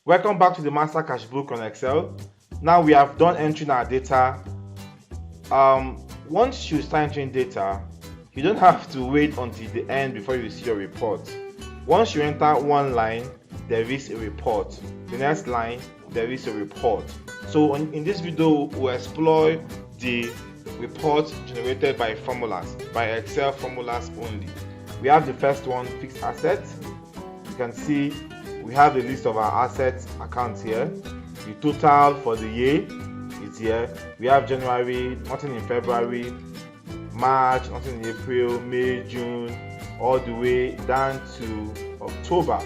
Welcome back to the Master Cashbook on Excel. Now we have done entering our data. Once you start entering data, you don't have to wait until the end before you see your report. Once you enter one line, there is a report. The next line, there is a report. So in this video, we'll explore the report generated by formulas, by Excel formulas only. We have the first one, fixed assets. You can see we have the list of our assets accounts here. The total for the year is here. We have January, nothing in February, March, nothing in April, May, June, all the way down to October.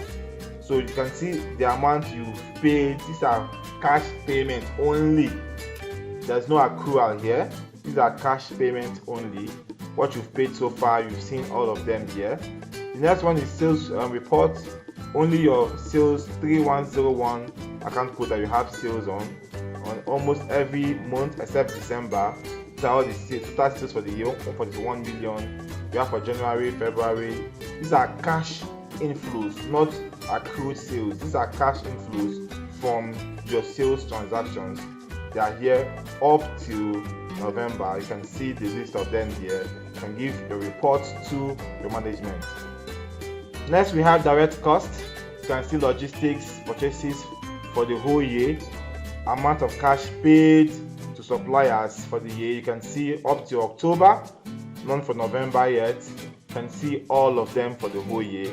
So you can see the amount you've paid. These are cash payments only. There's no accrual here. These are cash payments only. What you've paid so far, you've seen all of them here. The next one is sales report. Only your sales 3101 account code that you have sales on almost every month except December. These are all the total sales for the year, for this 1 million. You have for January, February. These are cash inflows, not accrued sales. These are cash inflows from your sales transactions. They are here up to November. You can see the list of them here. You can give your reports to your management. Next, we have direct costs. You can see logistics, purchases for the whole year, amount of cash paid to suppliers for the year. You can see up to October, none for November yet. You can see all of them for the whole year.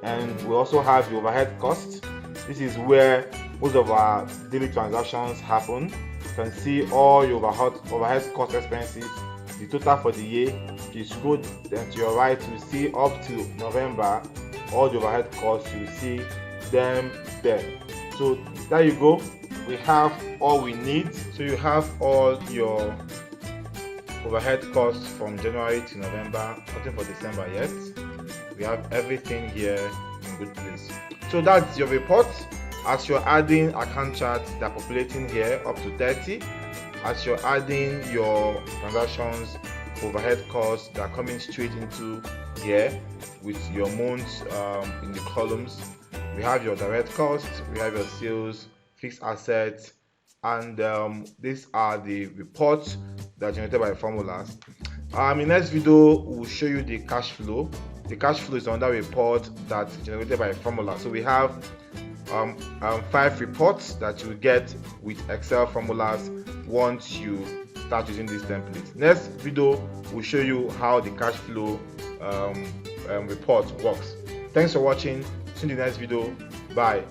And we also have the overhead costs. This is where most of our daily transactions happen. You can see all your overhead cost expenses, the total for the year. You scroll to your right to see up to November, all the overhead costs, you see them there. So there you go. We have all we need. So you have all your overhead costs from January to November, nothing for December yet. We have everything here in good place. So that's your report. As you're adding account charts, they're populating here up to 30. As you're adding your transactions, overhead costs, they're coming straight into here with your months in the columns. We have your direct costs, we have your sales, fixed assets, and these are the reports that are generated by formulas. In the next video, we'll show you the cash flow. The cash flow is another report that's generated by formula. So we have 5 reports that you get with Excel formulas once you start using these templates. Next video will show you how the cash flow report works. Thanks for watching. See you in the next video. Bye.